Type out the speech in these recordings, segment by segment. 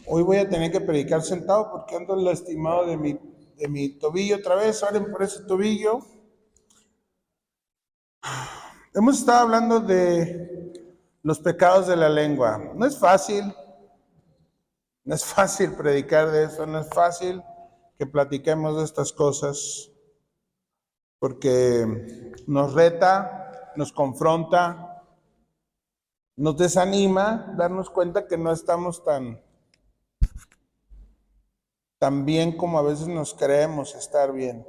Hoy voy a tener que predicar sentado porque ando lastimado de mi tobillo otra vez. Oren por ese tobillo. Hemos estado hablando de los pecados de la lengua. No es fácil predicar de eso, no es fácil que platiquemos de estas cosas porque nos reta, nos confronta, nos desanima darnos cuenta que no estamos tan bien como a veces nos creemos estar bien.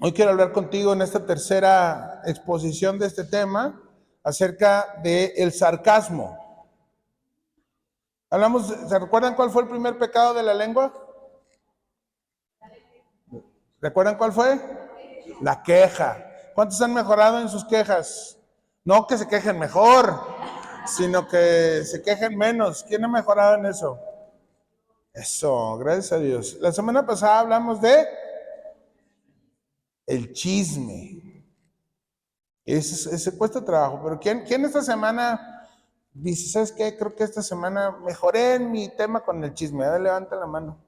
Hoy quiero hablar contigo en esta tercera exposición de este tema acerca del sarcasmo. ¿Se recuerdan cuál fue el primer pecado de la lengua? ¿Recuerdan cuál fue? La queja. ¿Cuántos han mejorado en sus quejas? No que se quejen mejor, sino que se quejen menos. ¿Quién ha mejorado en eso? Eso, gracias a Dios. La semana pasada hablamos de el chisme. Ese cuesta trabajo, pero ¿quién esta semana dice, ¿sabes qué? Creo que esta semana mejoré en mi tema con el chisme. A ver, levanta la mano.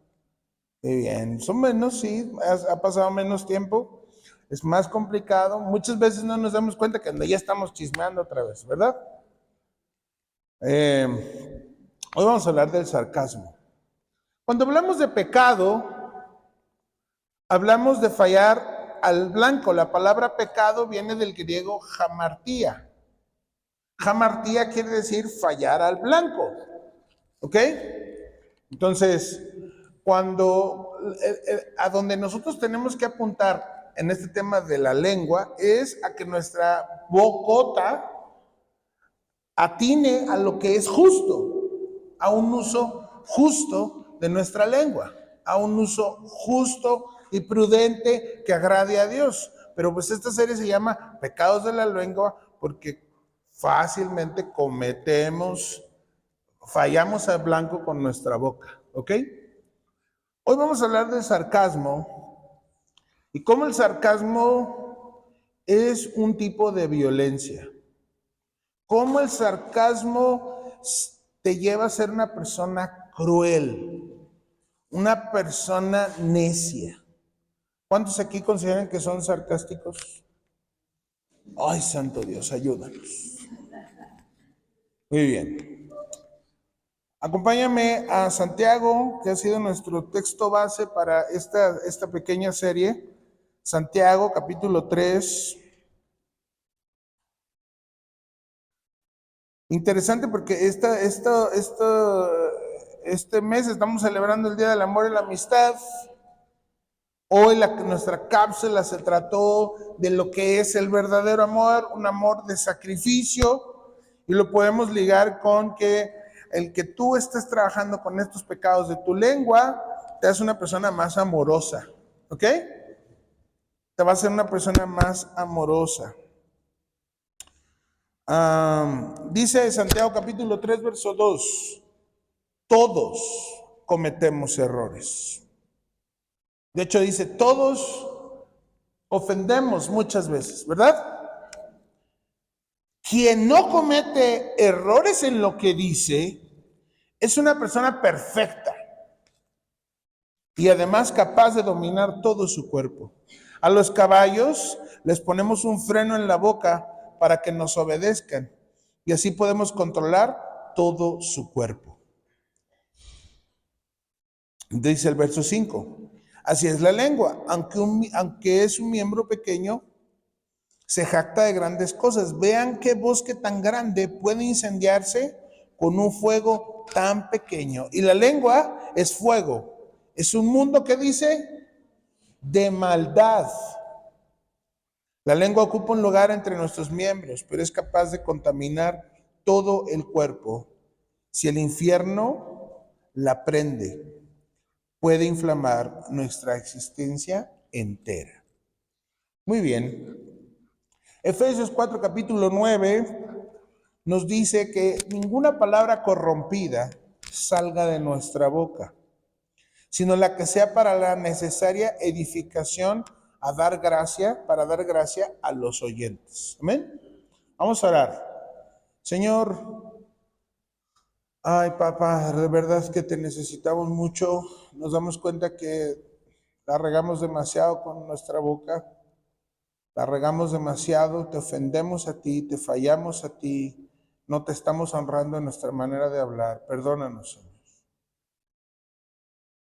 Muy bien, son menos, sí, ha pasado menos tiempo, es más complicado. Muchas veces no nos damos cuenta que ya estamos chismeando otra vez, ¿verdad? Hoy vamos a hablar del sarcasmo. Cuando hablamos de pecado, hablamos de fallar al blanco. La palabra pecado viene del griego hamartía. Hamartía quiere decir fallar al blanco. ¿Ok? Entonces, a donde nosotros tenemos que apuntar en este tema de la lengua es a que nuestra bocota atine a lo que es justo, a un uso justo de nuestra lengua, a un uso justo y prudente que agrade a Dios. Pero pues esta serie se llama Pecados de la Lengua porque fácilmente fallamos al blanco con nuestra boca, ¿ok? Hoy vamos a hablar del sarcasmo y cómo el sarcasmo es un tipo de violencia. Cómo el sarcasmo te lleva a ser una persona cruel, una persona necia. ¿Cuántos aquí consideran que son sarcásticos? Ay, santo Dios, ayúdanos. Muy bien. Acompáñame a Santiago, que ha sido nuestro texto base para esta pequeña serie. Santiago, capítulo 3. Interesante porque este mes estamos celebrando el Día del Amor y la Amistad. Hoy nuestra cápsula se trató de lo que es el verdadero amor, un amor de sacrificio, y lo podemos ligar con que el que tú estés trabajando con estos pecados de tu lengua te hace una persona más amorosa, ¿ok? Te va a hacer una persona más amorosa. Dice Santiago capítulo 3, verso 2, todos cometemos errores. De hecho dice, todos ofendemos muchas veces, ¿verdad? Quien no comete errores en lo que dice es una persona perfecta y además capaz de dominar todo su cuerpo. A los caballos les ponemos un freno en la boca para que nos obedezcan y así podemos controlar todo su cuerpo. Dice el verso 5, así es la lengua, aunque es un miembro pequeño, se jacta de grandes cosas. Vean qué bosque tan grande puede incendiarse con un fuego tan pequeño. Y la lengua es fuego. Es un mundo que dice de maldad. La lengua ocupa un lugar entre nuestros miembros, pero es capaz de contaminar todo el cuerpo. Si el infierno la prende, puede inflamar nuestra existencia entera. Muy bien. Efesios 4, capítulo 9, nos dice que ninguna palabra corrompida salga de nuestra boca, sino la que sea para la necesaria edificación para dar gracia a los oyentes. Amén. Vamos a orar. Señor, Ay, papá, de verdad que te necesitamos mucho. Nos damos cuenta que la regamos demasiado con nuestra boca. La regamos demasiado, te ofendemos a ti, te fallamos a ti, no te estamos honrando en nuestra manera de hablar. Perdónanos, Señor.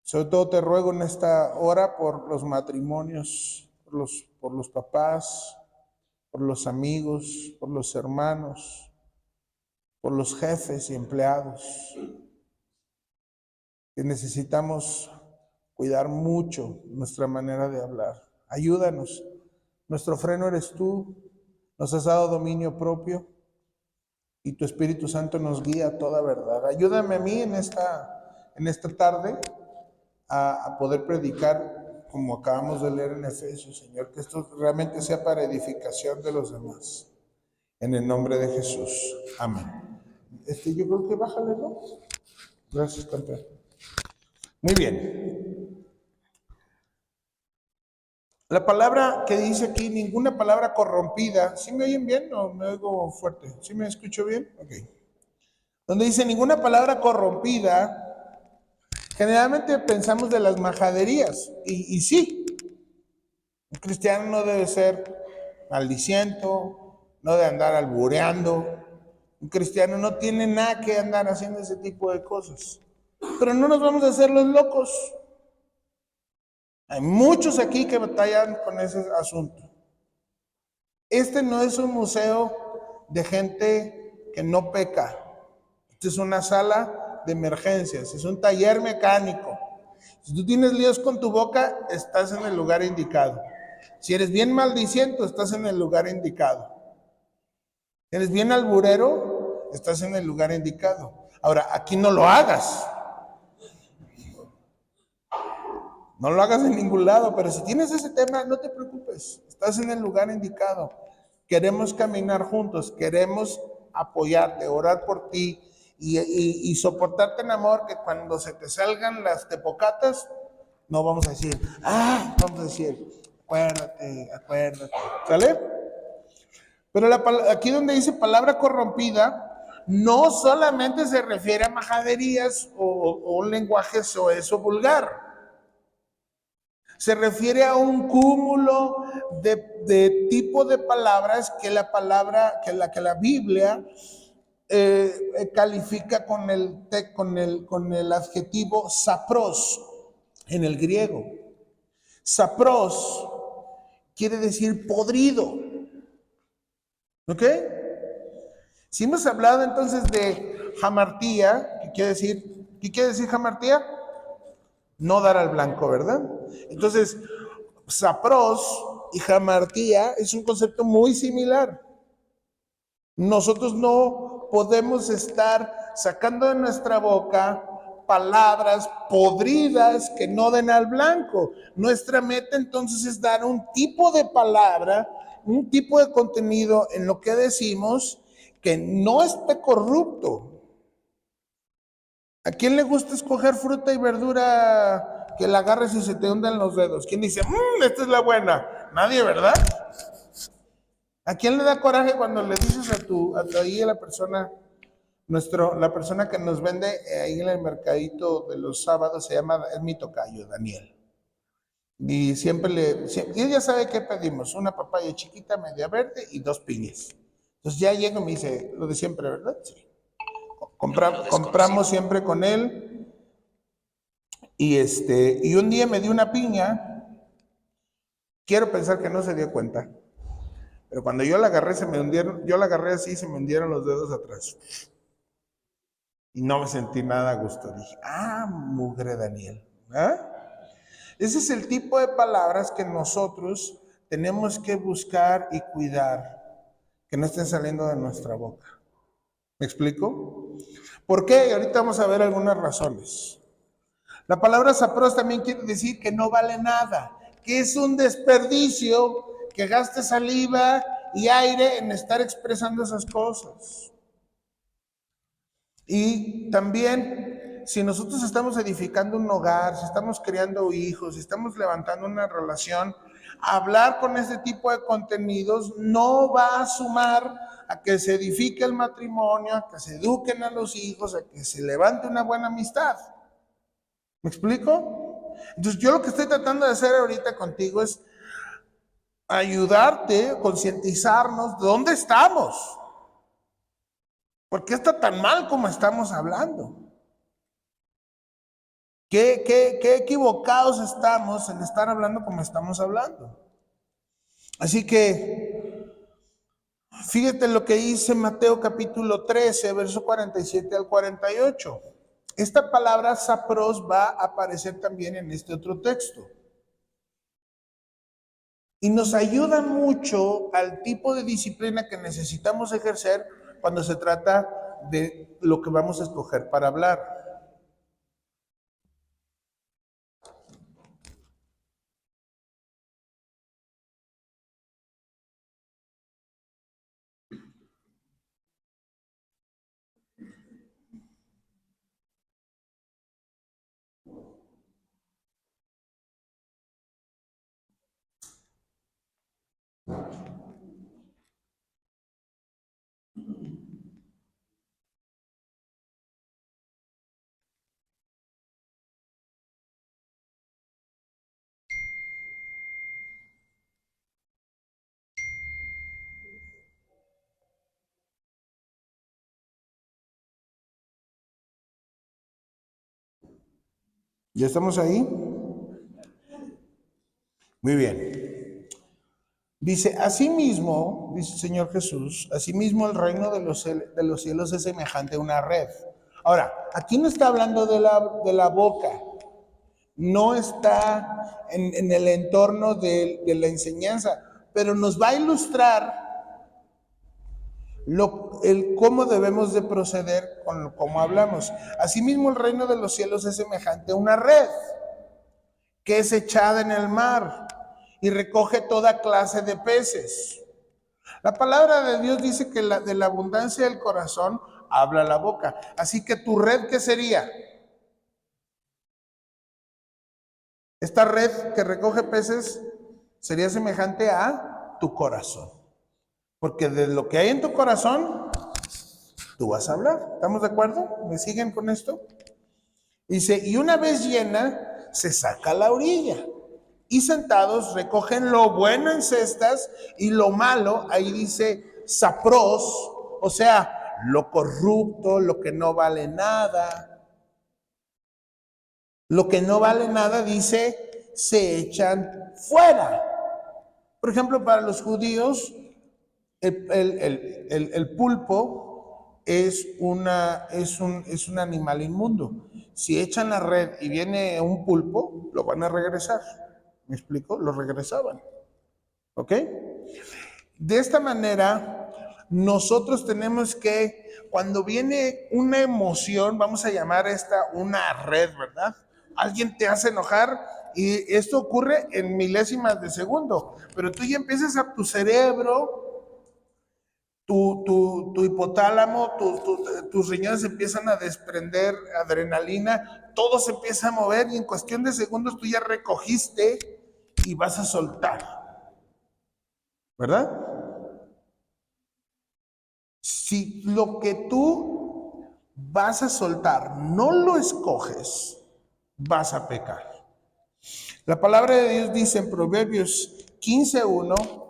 Sobre todo te ruego en esta hora por los matrimonios, por los papás, por los amigos, por los hermanos, por los jefes y empleados, que necesitamos cuidar mucho nuestra manera de hablar. Ayúdanos. Nuestro freno eres tú. Nos has dado dominio propio y tu Espíritu Santo nos guía a toda verdad. Ayúdame a mí en esta tarde a poder predicar como acabamos de leer en Efesios, Señor, que esto realmente sea para edificación de los demás. En el nombre de Jesús. Amén. Yo creo que bájale, ¿no? Gracias, campeón. Muy bien. La palabra que dice aquí, ninguna palabra corrompida. ¿Sí me oyen bien o me oigo fuerte? ¿Sí me escucho bien? Ok. Donde dice ninguna palabra corrompida, generalmente pensamos de las majaderías. Y sí, un cristiano no debe ser maldiciento, no debe andar albureando. Un cristiano no tiene nada que andar haciendo ese tipo de cosas. Pero no nos vamos a hacer los locos. Hay muchos aquí que batallan con ese asunto. Este no es un museo de gente que no peca. Esta es una sala de emergencias, es un taller mecánico. Si tú tienes líos con tu boca, estás en el lugar indicado. Si eres bien maldiciento, estás en el lugar indicado. Si eres bien alburero, estás en el lugar indicado. Ahora, aquí no lo hagas. No lo hagas en ningún lado, pero si tienes ese tema, no te preocupes. Estás en el lugar indicado. Queremos caminar juntos, queremos apoyarte, orar por ti y soportarte en amor, que cuando se te salgan las tepocatas, no vamos a decir, vamos a decir, acuérdate, acuérdate, ¿sale? Pero aquí donde dice palabra corrompida, no solamente se refiere a majaderías o un lenguaje soez vulgar. Se refiere a un cúmulo de tipo de palabras que la Biblia califica con el adjetivo sapros en el griego. Sapros quiere decir podrido. ¿Ok? Si hemos hablado entonces de jamartía, ¿qué quiere decir jamartía? No dar al blanco, ¿verdad? Entonces, sapros y jamartía es un concepto muy similar. Nosotros no podemos estar sacando de nuestra boca palabras podridas que no den al blanco. Nuestra meta entonces es dar un tipo de palabra, un tipo de contenido en lo que decimos que no esté corrupto. ¿A quién le gusta escoger fruta y verdura que la agarres y se te hunden los dedos? ¿Quién dice, esta es la buena? Nadie, ¿verdad? ¿A quién le da coraje cuando le dices ahí a la persona, la persona que nos vende ahí en el mercadito de los sábados, es mi tocayo, Daniel? Y y ella sabe qué pedimos, una papaya chiquita, media verde y 2 piñas. Entonces ya llego y me dice, lo de siempre, ¿verdad? Sí. Compramos siempre con él. Y un día me dio una piña. Quiero pensar que no se dio cuenta. Pero cuando yo la agarré, yo la agarré así y se me hundieron los dedos atrás. Y no me sentí nada a gusto. Dije, mugre Daniel. Ese es el tipo de palabras que nosotros tenemos que buscar y cuidar, que no estén saliendo de nuestra boca. ¿Me explico? ¿Por qué? Y ahorita vamos a ver algunas razones. La palabra sapros también quiere decir que no vale nada, que es un desperdicio que gaste saliva y aire en estar expresando esas cosas. Y también, si nosotros estamos edificando un hogar, si estamos creando hijos, si estamos levantando una relación, hablar con este tipo de contenidos no va a sumar a que se edifique el matrimonio, a que se eduquen a los hijos, a que se levante una buena amistad. ¿Me explico? Entonces yo lo que estoy tratando de hacer ahorita contigo es ayudarte, concientizarnos de dónde estamos. ¿Por qué está tan mal como estamos hablando? ¿Qué equivocados estamos en estar hablando como estamos hablando? Así que, fíjate lo que dice Mateo capítulo 13, verso 47 al 48. Esta palabra sapros va a aparecer también en este otro texto. Y nos ayuda mucho al tipo de disciplina que necesitamos ejercer cuando se trata de lo que vamos a escoger para hablar. ¿Ya estamos ahí? Muy bien. Dice, asimismo, dice el Señor Jesús, asimismo el reino de los cielos es semejante a una red. Ahora, aquí no está hablando de la boca, no está en el entorno de la enseñanza, pero nos va a ilustrar cómo debemos de proceder con cómo hablamos. Asimismo, el reino de los cielos es semejante a una red que es echada en el mar y recoge toda clase de peces. La palabra de Dios dice que de la abundancia del corazón habla la boca. Así que tu red, ¿qué sería? Esta red que recoge peces sería semejante a tu corazón. Porque de lo que hay en tu corazón, tú vas a hablar. ¿Estamos de acuerdo? ¿Me siguen con esto? Dice, y una vez llena, se saca a la orilla. Y sentados recogen lo bueno en cestas y lo malo, ahí dice sapros, o sea, lo corrupto, lo que no vale nada. Lo que no vale nada, dice, se echan fuera. Por ejemplo, para los judíos, el pulpo es un animal inmundo. Si echan la red y viene un pulpo, lo van a regresar. ¿Me explico? Lo regresaban. ¿Ok? De esta manera, nosotros tenemos que, cuando viene una emoción, vamos a llamar esta una red, ¿verdad? Alguien te hace enojar y esto ocurre en milésimas de segundo, pero tú ya empiezas a tu cerebro, tu hipotálamo, tus riñones empiezan a desprender adrenalina, todo se empieza a mover y en cuestión de segundos tú ya recogiste y vas a soltar, ¿verdad? Si lo que tú vas a soltar no lo escoges, vas a pecar. La palabra de Dios dice en Proverbios 15:1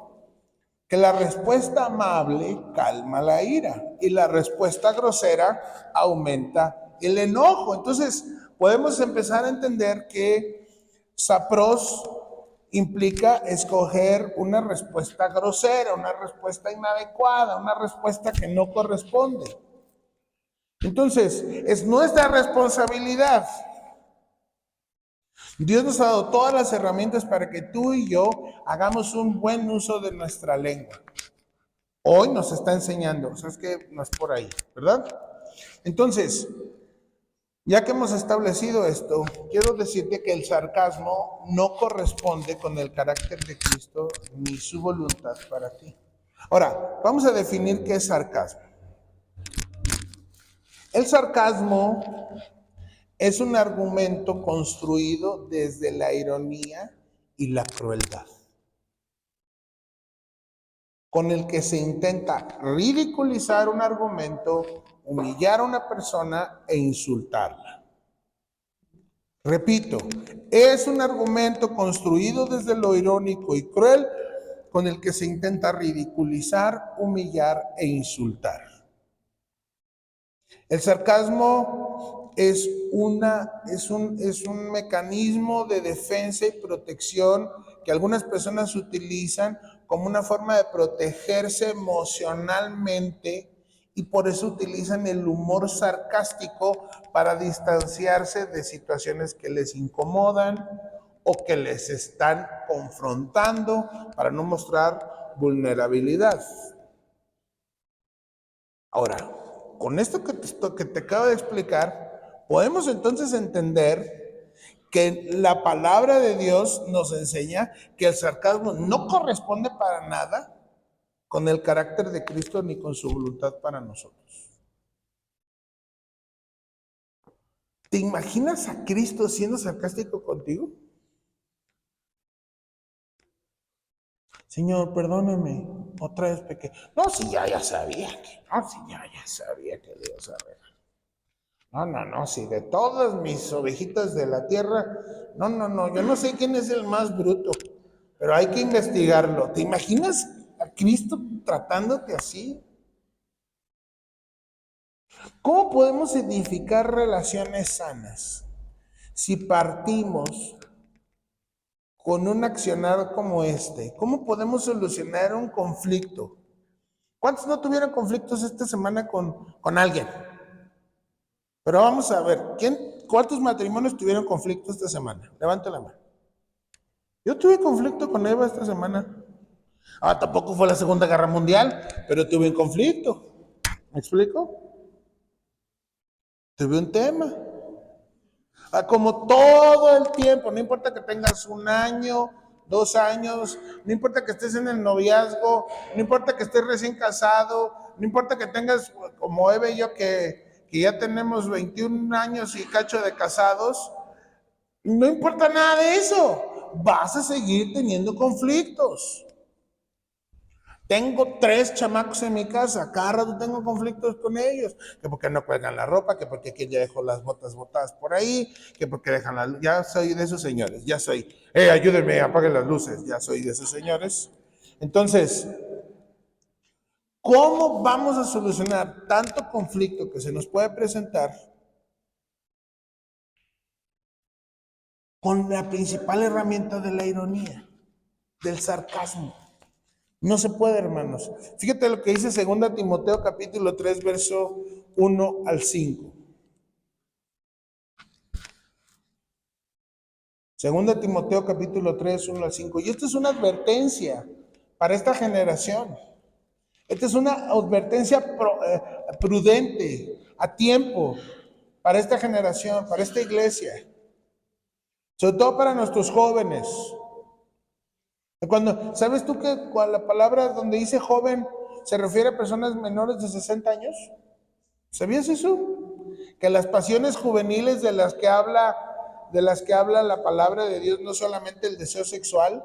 que la respuesta amable calma la ira y la respuesta grosera aumenta el enojo. Entonces, podemos empezar a entender que sapros implica escoger una respuesta grosera, una respuesta inadecuada, una respuesta que no corresponde. Entonces, es nuestra responsabilidad. Dios nos ha dado todas las herramientas para que tú y yo hagamos un buen uso de nuestra lengua. Hoy nos está enseñando, o sea, es que no es por ahí, ¿verdad? Entonces, ya que hemos establecido esto, quiero decirte que el sarcasmo no corresponde con el carácter de Cristo ni su voluntad para ti. Ahora, vamos a definir qué es sarcasmo. El sarcasmo es un argumento construido desde la ironía y la crueldad. con el que se intenta ridiculizar un argumento, humillar a una persona e insultarla. Repito, es un argumento construido desde lo irónico y cruel con el que se intenta ridiculizar, humillar e insultar. El sarcasmo es un mecanismo de defensa y protección que algunas personas utilizan como una forma de protegerse emocionalmente, y por eso utilizan el humor sarcástico para distanciarse de situaciones que les incomodan o que les están confrontando, para no mostrar vulnerabilidad. Ahora, con esto que te acabo de explicar, podemos entonces entender que la palabra de Dios nos enseña que el sarcasmo no corresponde para nada con el carácter de Cristo ni con su voluntad para nosotros. ¿Te imaginas a Cristo siendo sarcástico contigo? Señor, perdóname, otra vez pequé. No, si ya sabía que, no, si ya sabía que Dios, a ver. No, si de todas mis ovejitas de la tierra, no, yo no sé quién es el más bruto, pero hay que investigarlo. ¿Te imaginas a Cristo tratándote así? ¿Cómo podemos edificar relaciones sanas si partimos con un accionar como este? ¿Cómo podemos solucionar un conflicto? ¿Cuántos no tuvieron conflictos esta semana con alguien? Pero vamos a ver, ¿cuántos matrimonios tuvieron conflicto esta semana? Levante la mano. Yo tuve conflicto con Eva esta semana. Tampoco fue la Segunda Guerra Mundial, pero tuve un conflicto. ¿Me explico? Tuve un tema. Como todo el tiempo, no importa que tengas 1 año, 2 años, no importa que estés en el noviazgo, no importa que estés recién casado, no importa que tengas, como Eva y yo, que ya tenemos 21 años y cacho de casados, no importa nada de eso, vas a seguir teniendo conflictos. Tengo 3 chamacos en mi casa, cada rato tengo conflictos con ellos, que porque no cuelgan la ropa, que porque aquí ya dejo las botas botadas por ahí, que porque dejan la luz. Ya soy de esos señores, ya soy, ayúdenme, apaguen las luces, ya soy de esos señores. Entonces, ¿cómo vamos a solucionar tanto conflicto que se nos puede presentar con la principal herramienta de la ironía, del sarcasmo? No se puede, hermanos. Fíjate lo que dice 2 Timoteo capítulo 3, verso 1 al 5. 2 Timoteo capítulo 3, 1 al 5. Y esto es una advertencia para esta generación. Esta es una advertencia prudente, a tiempo, para esta generación, para esta iglesia. Sobre todo para nuestros jóvenes. ¿Sabes tú que la palabra donde dice joven se refiere a personas menores de 60 años? ¿Sabías eso? Que las pasiones juveniles de las que habla la palabra de Dios no solamente el deseo sexual,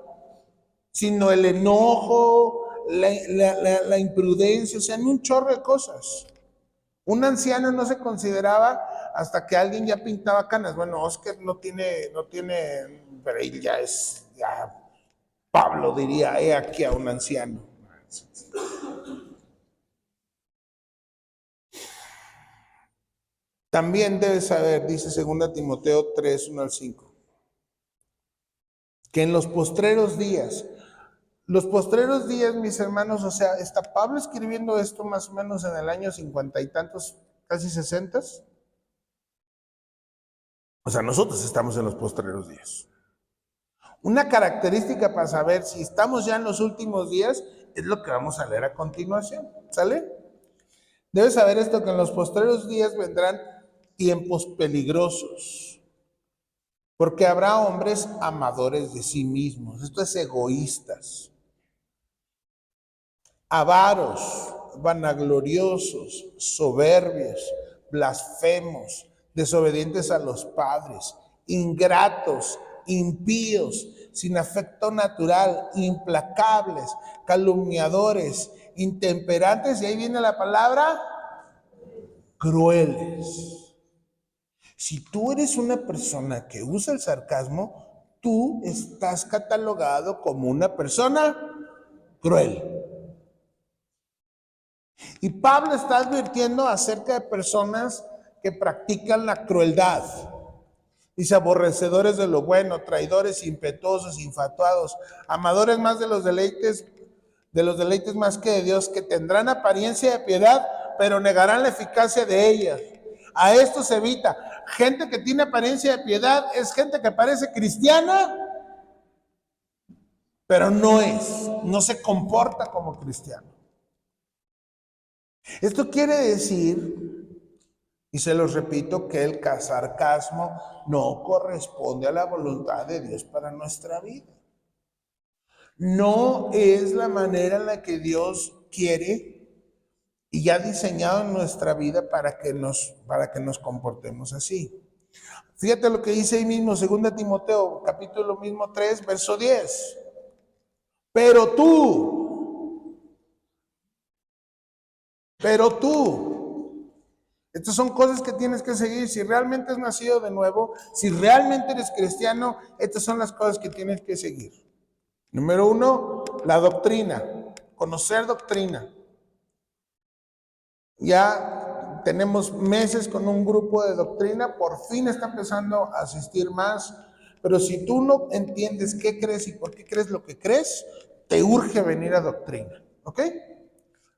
sino el enojo, la imprudencia, o sea, en un chorro de cosas. Un anciano no se consideraba hasta que alguien ya pintaba canas. Bueno, Oscar no tiene, pero él ya Pablo diría, he aquí a un anciano. También debes saber, dice 2 Timoteo 3, 1 al 5, que en los postreros días, mis hermanos, o sea, está Pablo escribiendo esto más o menos en el año 50 y tantos, casi 60. O sea, nosotros estamos en los postreros días. Una característica para saber si estamos ya en los últimos días es lo que vamos a leer a continuación, ¿sale? Debes saber esto, que en los postreros días vendrán tiempos peligrosos, porque habrá hombres amadores de sí mismos, esto es egoístas, avaros, vanagloriosos, soberbios, blasfemos, desobedientes a los padres, ingratos, impíos, sin afecto natural, implacables, calumniadores, intemperantes, y ahí viene la palabra, crueles. Si tú eres una persona que usa el sarcasmo, tú estás catalogado como una persona cruel. Y Pablo está advirtiendo acerca de personas que practican la crueldad. Dice, aborrecedores de lo bueno, traidores, impetuosos, infatuados, amadores más de los deleites más que de Dios, que tendrán apariencia de piedad, pero negarán la eficacia de ellas. A esto se evita. Gente que tiene apariencia de piedad es gente que parece cristiana, pero no se comporta como cristiano. Esto quiere decir, y se los repito, que el sarcasmo no corresponde a la voluntad de Dios para nuestra vida. No es la manera en la que Dios quiere y ya ha diseñado en nuestra vida para que nos comportemos así. Fíjate lo que dice ahí mismo, 2 Timoteo, capítulo mismo 3, verso 10. Pero tú, estas son cosas que tienes que seguir. Si realmente has nacido de nuevo, si realmente eres cristiano, estas son las cosas que tienes que seguir. Número 1, la doctrina, conocer doctrina. Ya tenemos meses con un grupo de doctrina, por fin está empezando a asistir más, pero si tú no entiendes qué crees y por qué crees lo que crees, te urge venir a doctrina, ¿ok?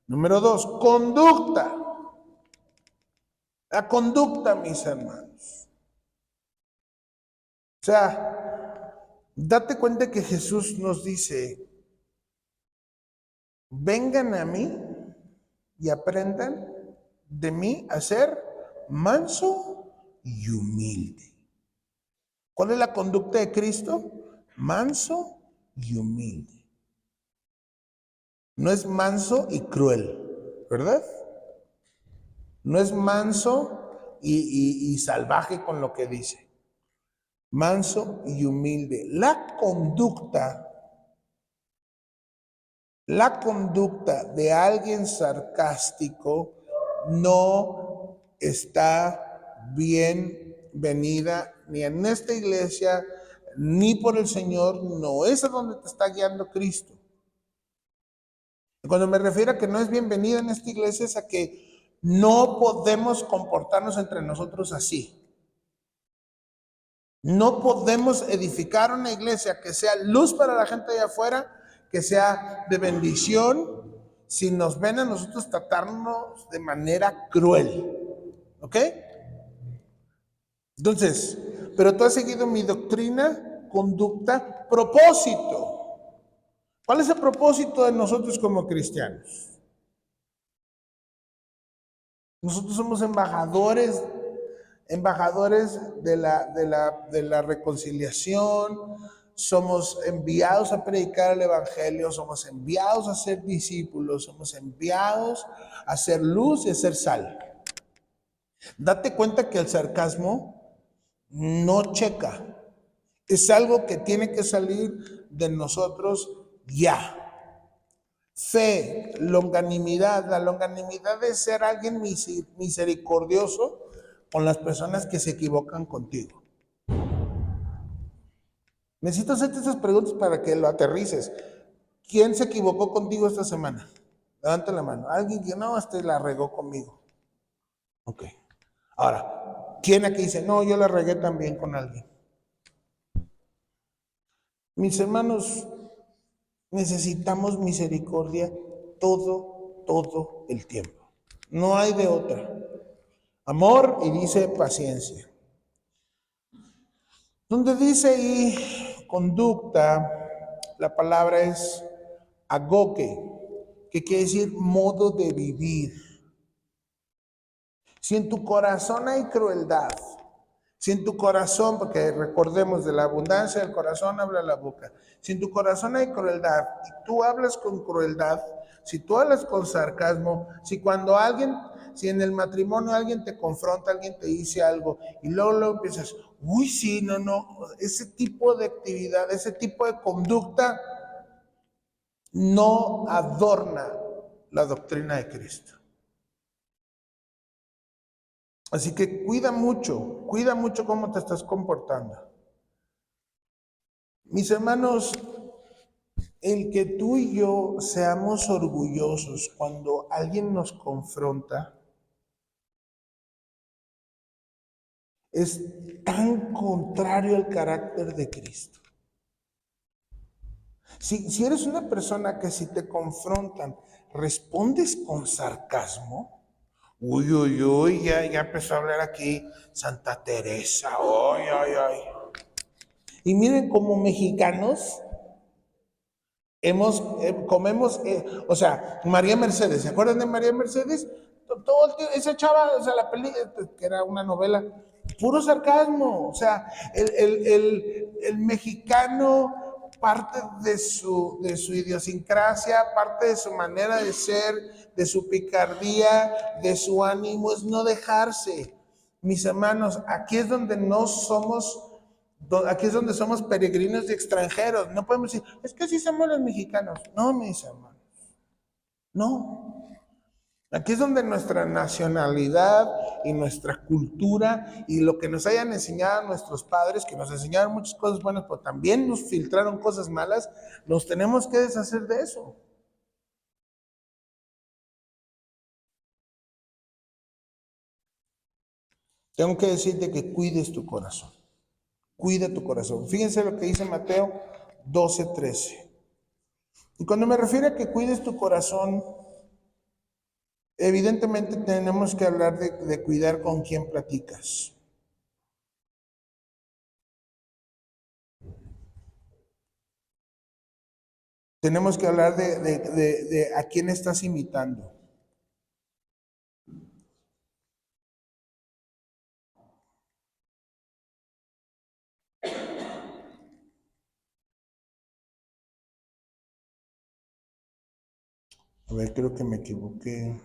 Número 2, conducta. La conducta, mis hermanos. O sea, date cuenta que Jesús nos dice, vengan a mí y aprendan de mí a ser manso y humilde. ¿Cuál es la conducta de Cristo? Manso y humilde. No es manso y cruel, ¿verdad? No es manso y salvaje con lo que dice. Manso y humilde. La conducta de alguien sarcástico no está bien venida ni en esta iglesia, ni por el Señor. No es a donde te está guiando Cristo. Cuando me refiero a que no es bienvenida en esta iglesia, es a que no podemos comportarnos entre nosotros así. No podemos edificar una iglesia que sea luz para la gente allá afuera, que sea de bendición, si nos ven a nosotros tratarnos de manera cruel. ¿Ok? Entonces, pero tú has seguido mi doctrina, conducta, propósito. ¿Cuál es el propósito de nosotros como cristianos? Nosotros somos embajadores de la reconciliación, somos enviados a predicar el evangelio, somos enviados a ser discípulos, somos enviados a ser luz y a ser sal. Date cuenta que el sarcasmo no checa, es algo que tiene que salir de nosotros ya. Fe, longanimidad. La longanimidad es ser alguien misericordioso con las personas que se equivocan contigo. Necesito hacerte esas preguntas para que lo aterrices. ¿Quién se equivocó contigo esta semana? Levanta la mano. Alguien que no, la regó conmigo. Ok. Ahora, ¿quién aquí dice, no, yo la regué también con alguien? Mis hermanos, necesitamos misericordia todo el tiempo. No hay de otra. Amor y dice paciencia. Donde dice y conducta, la palabra es agoge, que quiere decir modo de vivir. Si en tu corazón hay crueldad, si en tu corazón, porque recordemos, de la abundancia del corazón habla la boca. Si en tu corazón hay crueldad y tú hablas con crueldad, si tú hablas con sarcasmo, si cuando alguien si en el matrimonio alguien te confronta, alguien te dice algo y luego empiezas, uy, sí, no, ese tipo de actividad, ese tipo de conducta no adorna la doctrina de Cristo. Así que cuida mucho cómo te estás comportando. Mis hermanos, el que tú y yo seamos orgullosos cuando alguien nos confronta es tan contrario al carácter de Cristo. Si eres una persona que si te confrontan respondes con sarcasmo, uy, ya empezó a hablar aquí Santa Teresa, ay. Y miren, como mexicanos, comemos, o sea, María Mercedes, ¿se acuerdan de María Mercedes? Todo el tiempo, esa chava, o sea, la peli, que era una novela, puro sarcasmo, o sea, el mexicano, parte de su idiosincrasia, parte de su manera de ser, de su picardía, de su ánimo, es no dejarse. Mis hermanos, aquí es donde somos peregrinos y extranjeros. No podemos decir, es que así somos los mexicanos. No, mis hermanos. No. Aquí es donde nuestra nacionalidad y nuestra cultura y lo que nos hayan enseñado nuestros padres, que nos enseñaron muchas cosas buenas, pero también nos filtraron cosas malas, nos tenemos que deshacer de eso. Tengo que decirte que cuides tu corazón. Cuida tu corazón. Fíjense lo que dice Mateo 12:13. Y cuando me refiero a que cuides tu corazón, evidentemente tenemos que hablar de cuidar con quién platicas. Tenemos que hablar de a quién estás imitando. A ver, creo que me equivoqué.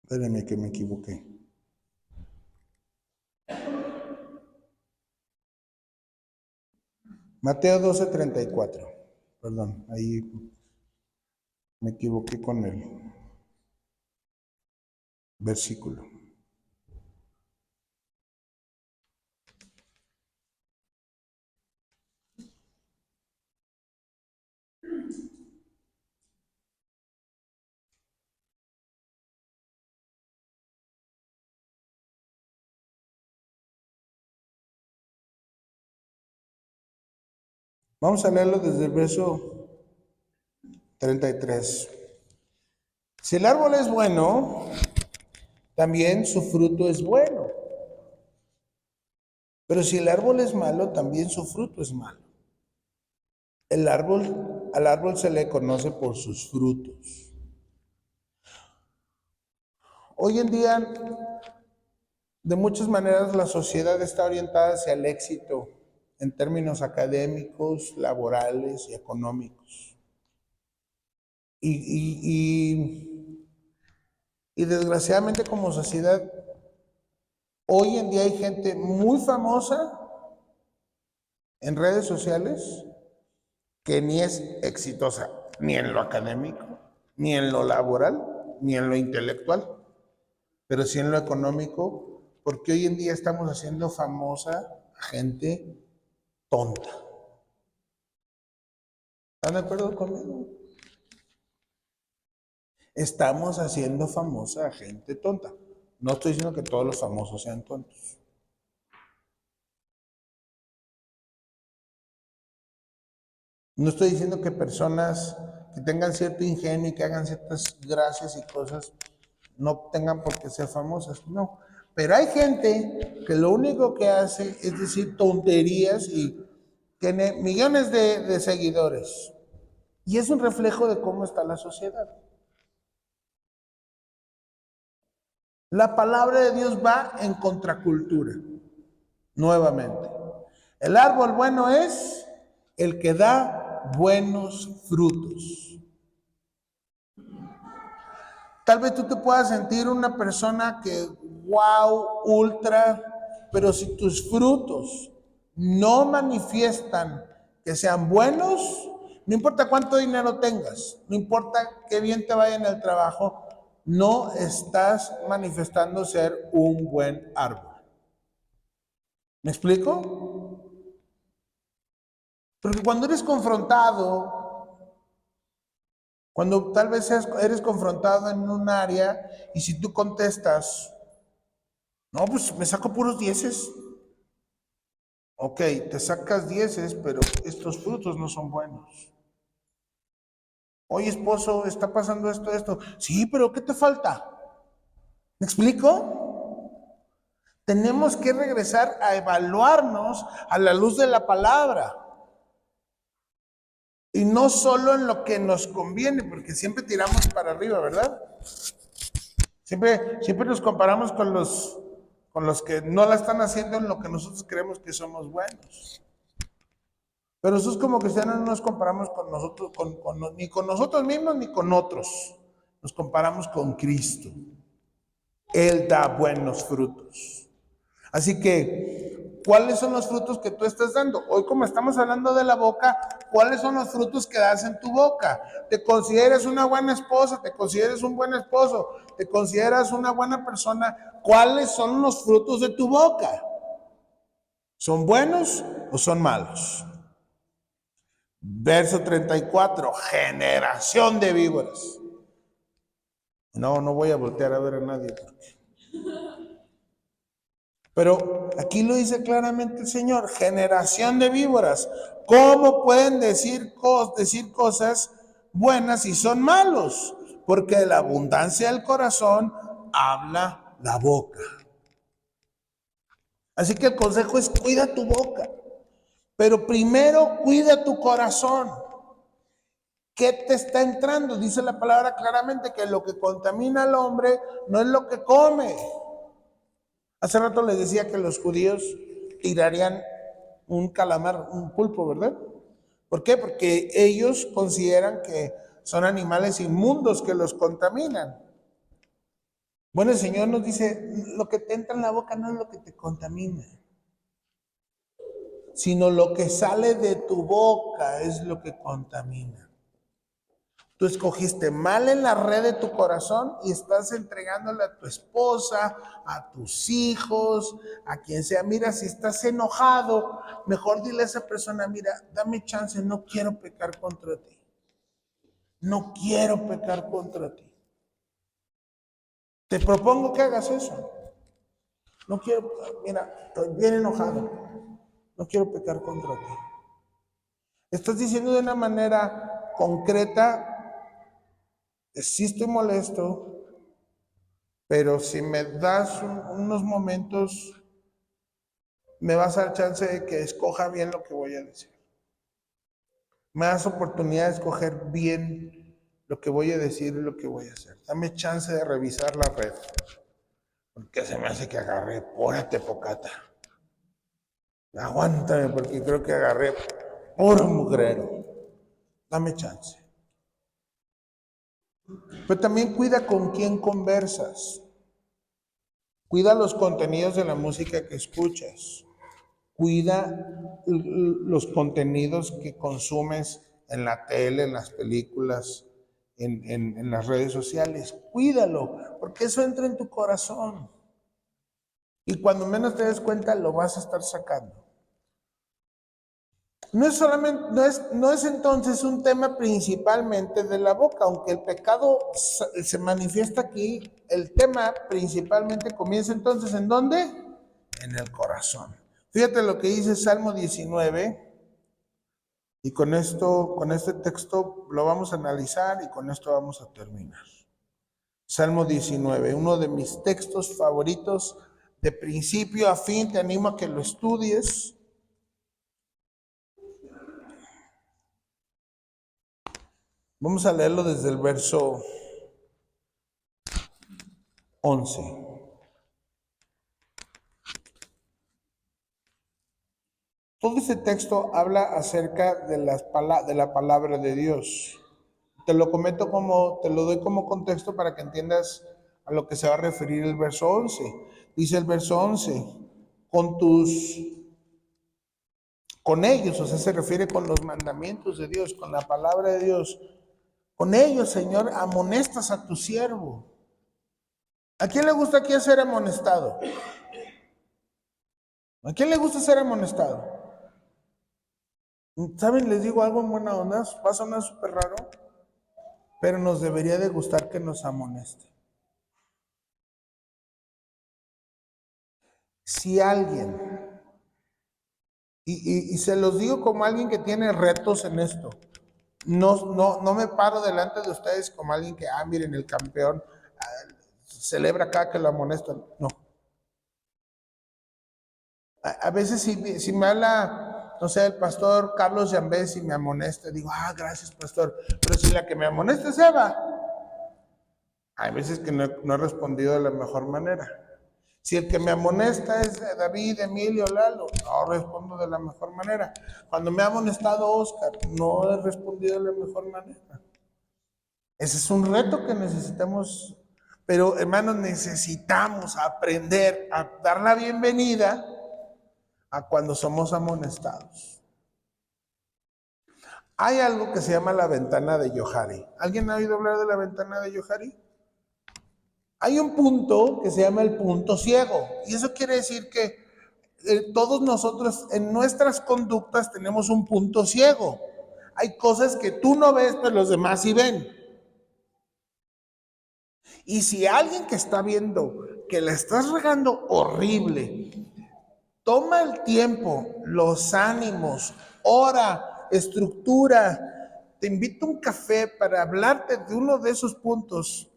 Espérenme que me equivoqué. Mateo 12:34. Perdón, ahí me equivoqué con el versículo. Vamos a leerlo desde el verso 33. Si el árbol es bueno, también su fruto es bueno. Pero si el árbol es malo, también su fruto es malo. Al árbol se le conoce por sus frutos. Hoy en día, de muchas maneras, la sociedad está orientada hacia el éxito en términos académicos, laborales y económicos. Y desgraciadamente como sociedad, hoy en día hay gente muy famosa en redes sociales que ni es exitosa, ni en lo académico, ni en lo laboral, ni en lo intelectual, pero sí en lo económico, porque hoy en día estamos haciendo famosa a gente tonta. ¿Están de acuerdo conmigo? Estamos haciendo famosa a gente tonta. No estoy diciendo que todos los famosos sean tontos. No estoy diciendo que personas que tengan cierto ingenio y que hagan ciertas gracias y cosas no tengan por qué ser famosas, no. Pero hay gente que lo único que hace es decir tonterías y tiene millones de seguidores. Y es un reflejo de cómo está la sociedad. La palabra de Dios va en contracultura, nuevamente. El árbol bueno es el que da buenos frutos. Tal vez tú te puedas sentir una persona que, wow, ultra, pero si tus frutos no manifiestan que sean buenos, no importa cuánto dinero tengas, no importa qué bien te vaya en el trabajo, no estás manifestando ser un buen árbol. ¿Me explico? Porque cuando eres confrontado, cuando tal vez eres confrontado en un área y si tú contestas, no, pues me saco puros dieces. Ok, te sacas dieces, pero estos frutos no son buenos. Oye, esposo, está pasando esto. Sí, pero ¿qué te falta? ¿Me explico? Tenemos que regresar a evaluarnos a la luz de la palabra. Y no solo en lo que nos conviene, porque siempre tiramos para arriba, ¿verdad? Siempre nos comparamos con los que no la están haciendo en lo que nosotros creemos que somos buenos. Pero nosotros como cristianos no nos comparamos con nosotros, ni con nosotros mismos ni con otros. Nos comparamos con Cristo. Él da buenos frutos. Así que, ¿cuáles son los frutos que tú estás dando? Hoy como estamos hablando de la boca, ¿cuáles son los frutos que das en tu boca? ¿Te consideras una buena esposa? ¿Te consideras un buen esposo? ¿Te consideras una buena persona? ¿Cuáles son los frutos de tu boca? ¿Son buenos o son malos? Verso 34, generación de víboras. No voy a voltear a ver a nadie. Pero aquí lo dice claramente el Señor, generación de víboras. ¿Cómo pueden decir cosas buenas si son malos? Porque de la abundancia del corazón habla la boca. Así que el consejo es cuida tu boca. Pero primero cuida tu corazón. ¿Qué te está entrando? Dice la palabra claramente que lo que contamina al hombre no es lo que come. Hace rato les decía que los judíos tirarían un calamar, un pulpo, ¿verdad? ¿Por qué? Porque ellos consideran que son animales inmundos que los contaminan. Bueno, el Señor nos dice, lo que te entra en la boca no es lo que te contamina, sino lo que sale de tu boca es lo que contamina. Tú escogiste mal en la red de tu corazón y estás entregándole a tu esposa, a tus hijos, a quien sea. Mira, si estás enojado, mejor dile a esa persona, mira, dame chance, no quiero pecar contra ti. No quiero pecar contra ti. Te propongo que hagas eso. No quiero, mira, estoy bien enojado. No quiero pecar contra ti. Estás diciendo de una manera concreta, sí estoy molesto, pero si me das unos momentos, me vas a dar chance de que escoja bien lo que voy a decir. Me das oportunidad de escoger bien lo que voy a decir y lo que voy a hacer. Dame chance de revisar la red. Porque se me hace que agarré pura tepocata. Aguántame porque creo que agarré puro mugrero. Dame chance. Pero también cuida con quién conversas. Cuida los contenidos de la música que escuchas. Cuida los contenidos que consumes en la tele, en las películas, en las redes sociales. Cuídalo, porque eso entra en tu corazón. Y cuando menos te des cuenta, lo vas a estar sacando. No es entonces un tema principalmente de la boca, aunque el pecado se manifiesta aquí, el tema principalmente comienza entonces ¿en dónde? En el corazón. Fíjate lo que dice Salmo 19, y con este texto lo vamos a analizar y con esto vamos a terminar. Salmo 19, uno de mis textos favoritos de principio a fin, te animo a que lo estudies. Vamos a leerlo desde el verso 11. Todo este texto habla acerca de la palabra de Dios. Te lo comento te lo doy como contexto para que entiendas a lo que se va a referir el verso 11. Dice el verso 11, con con ellos, o sea, se refiere con los mandamientos de Dios, con la palabra de Dios. Con ellos, Señor, amonestas a tu siervo. ¿A quién le gusta aquí ser amonestado? ¿A quién le gusta ser amonestado? ¿Saben? Les digo algo en buena onda, va a sonar súper raro, pero nos debería de gustar que nos amoneste. Si alguien, y se los digo como alguien que tiene retos en esto, no me paro delante de ustedes como alguien que, miren, el campeón celebra acá que lo amonestan. No. A veces si me habla, no sé, el pastor Carlos Yambés y me amonesta, digo, gracias, pastor. Pero si la que me amonesta es Eva, hay veces que no he respondido de la mejor manera. Si el que me amonesta es David, Emilio, Lalo, no respondo de la mejor manera. Cuando me ha amonestado Oscar, no he respondido de la mejor manera. Ese es un reto que necesitamos, pero hermanos, necesitamos aprender a dar la bienvenida a cuando somos amonestados. Hay algo que se llama la ventana de Johari. ¿Alguien ha oído hablar de la ventana de Johari? Hay un punto que se llama el punto ciego, y eso quiere decir que todos nosotros en nuestras conductas tenemos un punto ciego. Hay cosas que tú no ves, pero los demás sí ven. Y si alguien que está viendo que la estás regando horrible, toma el tiempo, los ánimos, ora, estructura, te invito a un café para hablarte de uno de esos puntos,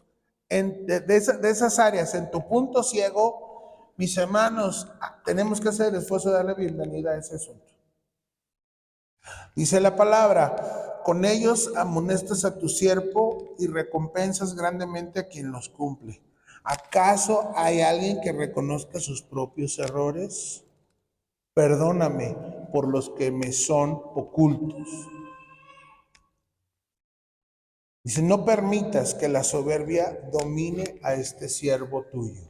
de esas áreas, en tu punto ciego, mis hermanos, tenemos que hacer el esfuerzo de darle bienvenida a ese asunto. Dice la palabra, con ellos amonestas a tu siervo y recompensas grandemente a quien los cumple. ¿Acaso hay alguien que reconozca sus propios errores? Perdóname por los que me son ocultos. Dice, no permitas que la soberbia domine a este siervo tuyo.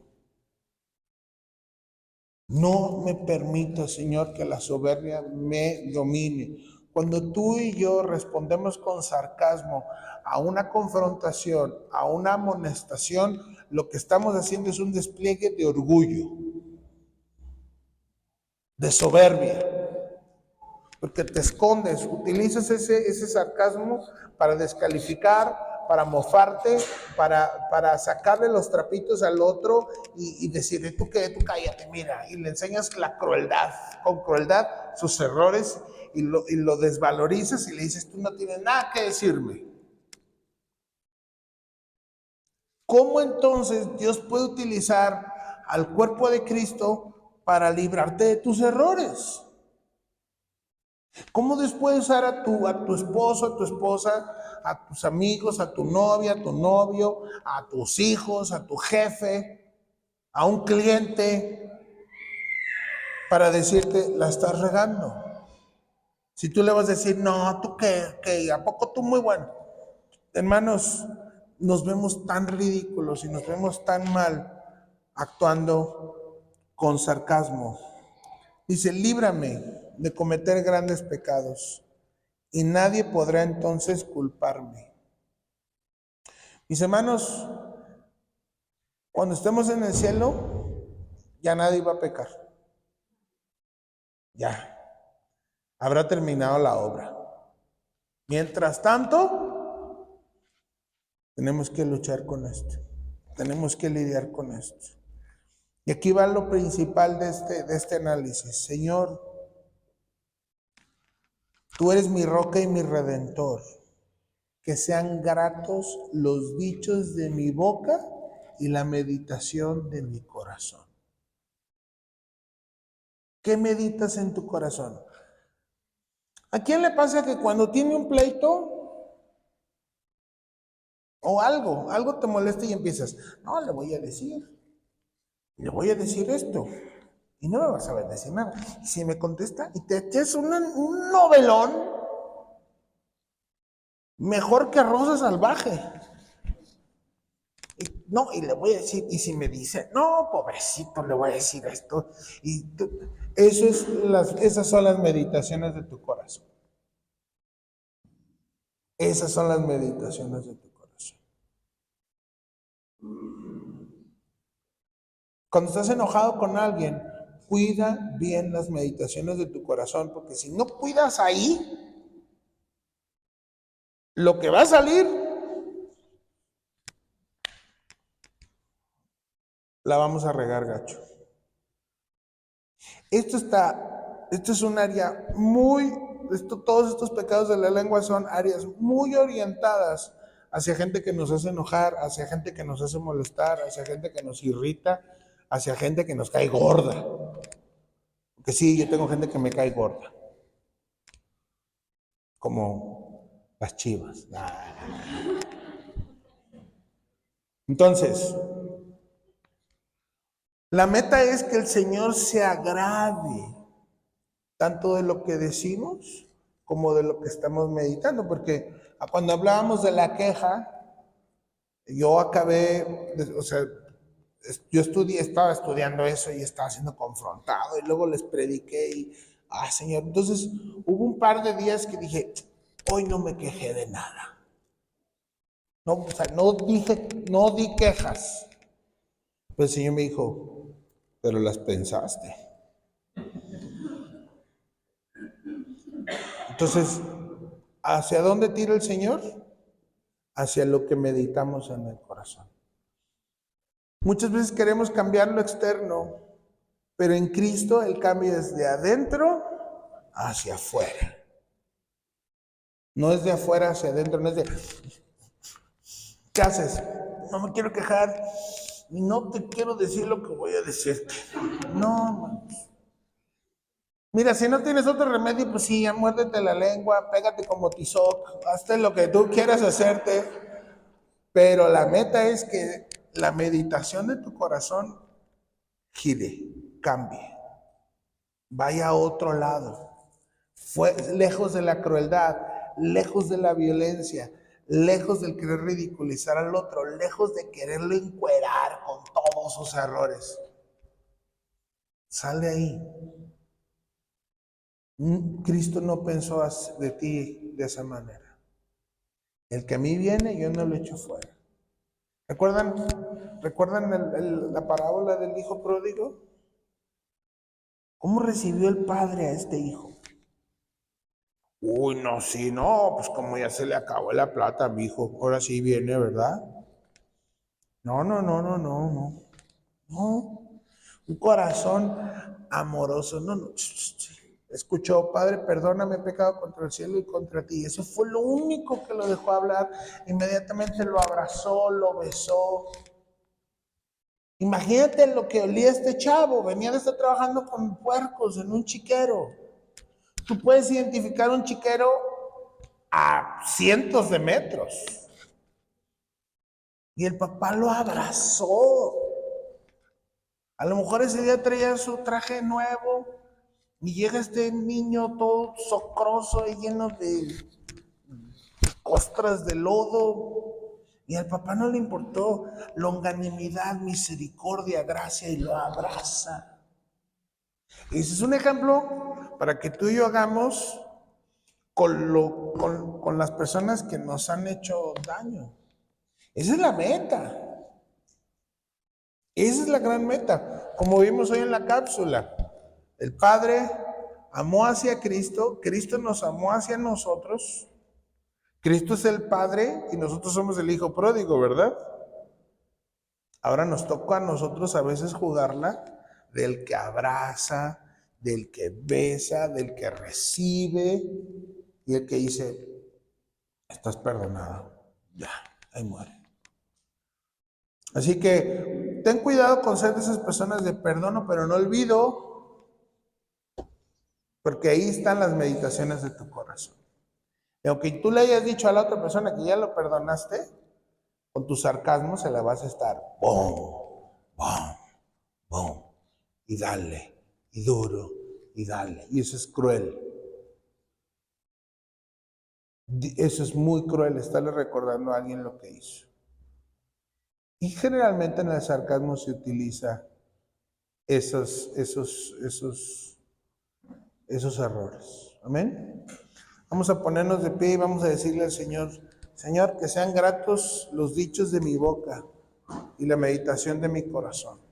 No me permitas, Señor, que la soberbia me domine. Cuando tú y yo respondemos con sarcasmo a una confrontación, a una amonestación, lo que estamos haciendo es un despliegue de orgullo, de soberbia. Porque te escondes, utilizas ese sarcasmo para descalificar, para mofarte, para sacarle los trapitos al otro y decirle, ¿tú qué? Tú cállate, mira. Y le enseñas la crueldad, con crueldad, sus errores y lo desvalorizas y le dices, tú no tienes nada que decirme. ¿Cómo entonces Dios puede utilizar al cuerpo de Cristo para librarte de tus errores? ¿Cómo después usar a tu esposo, a tu esposa, a tus amigos, a tu novia, a tu novio, a tus hijos, a tu jefe, a un cliente, para decirte, la estás regando? Si tú le vas a decir, no, tú qué, ¿a poco tú muy bueno? Hermanos, nos vemos tan ridículos y nos vemos tan mal actuando con sarcasmo. Dice, líbrame de cometer grandes pecados y nadie podrá entonces culparme. Mis hermanos, cuando estemos en el cielo, ya nadie va a pecar. Ya, habrá terminado la obra. Mientras tanto, tenemos que luchar con esto. Tenemos que lidiar con esto. Y aquí va lo principal de este análisis. Señor, tú eres mi roca y mi redentor. Que sean gratos los dichos de mi boca y la meditación de mi corazón. ¿Qué meditas en tu corazón? ¿A quién le pasa que cuando tiene un pleito o algo te molesta y empiezas, no, le voy a decir esto, y no me vas a ver decir nada. Y si me contesta y te echas un novelón, mejor que Rosa Salvaje. Y le voy a decir, y si me dice, no, pobrecito, le voy a decir esto. Esas son las meditaciones de tu corazón. Esas son las meditaciones de tu corazón. Cuando estás enojado con alguien, cuida bien las meditaciones de tu corazón, porque si no cuidas ahí, lo que va a salir, la vamos a regar gacho. Esto es un área todos estos pecados de la lengua son áreas muy orientadas hacia gente que nos hace enojar, hacia gente que nos hace molestar, hacia gente que nos irrita, hacia gente que nos cae gorda. Porque sí, yo tengo gente que me cae gorda. Como las chivas. Entonces, la meta es que el Señor se agrade tanto de lo que decimos como de lo que estamos meditando, porque cuando hablábamos de la queja, yo estaba estudiando eso y estaba siendo confrontado y luego les prediqué y, Señor, entonces hubo un par de días que dije, hoy no me quejé de nada. No, no di quejas. Pues el Señor me dijo, pero las pensaste. Entonces, ¿hacia dónde tira el Señor? Hacia lo que meditamos en el corazón. Muchas veces queremos cambiar lo externo, pero en Cristo el cambio es de adentro hacia afuera. No es de afuera hacia adentro, no es de, ¿qué haces? No me quiero quejar y no te quiero decir lo que voy a decirte. No, mira, si no tienes otro remedio, pues sí, muérdete la lengua, pégate como Tizoc, hazte lo que tú quieras hacerte, pero la meta es que la meditación de tu corazón gire, cambie, vaya a otro lado, lejos de la crueldad, lejos de la violencia, lejos del querer ridiculizar al otro, lejos de quererlo encuerar con todos sus errores. Sal de ahí. Cristo no pensó de ti de esa manera. El que a mí viene, yo no lo echo fuera. ¿Recuerdan la parábola del hijo pródigo? ¿Cómo recibió el padre a este hijo? Uy, no, sí, no, pues como ya se le acabó la plata a mi hijo, ahora sí viene, ¿verdad? No. Un corazón amoroso, no. Escuchó, Padre, perdóname, he pecado contra el cielo y contra ti. Eso fue lo único que lo dejó hablar. Inmediatamente lo abrazó, lo besó. Imagínate lo que olía este chavo. Venía de estar trabajando con puercos en un chiquero. Tú puedes identificar un chiquero a cientos de metros. Y el papá lo abrazó. A lo mejor ese día traía su traje nuevo y llega este niño todo socroso y lleno de costras de lodo. Y al papá no le importó longanimidad, misericordia, gracia y lo abraza. Y ese es un ejemplo para que tú y yo hagamos con las personas que nos han hecho daño. Esa es la meta. Esa es la gran meta. Como vimos hoy en la cápsula, el Padre amó hacia Cristo, Cristo nos amó hacia nosotros. Cristo es el Padre y nosotros somos el Hijo pródigo, ¿verdad? Ahora nos toca a nosotros a veces jugarla del que abraza, del que besa, del que recibe y el que dice, estás perdonado, ya, ahí muere. Así que ten cuidado con ser de esas personas de perdono, pero no olvido, porque ahí están las meditaciones de tu corazón. Y aunque tú le hayas dicho a la otra persona que ya lo perdonaste, con tu sarcasmo se la vas a estar, ¡bum! ¡Bum! ¡Bum! Y dale, y duro y dale. Y eso es cruel. Eso es muy cruel, estarle recordando a alguien lo que hizo. Y generalmente en el sarcasmo se utiliza esos errores. Amén. Vamos a ponernos de pie y vamos a decirle al Señor, Señor, que sean gratos los dichos de mi boca y la meditación de mi corazón.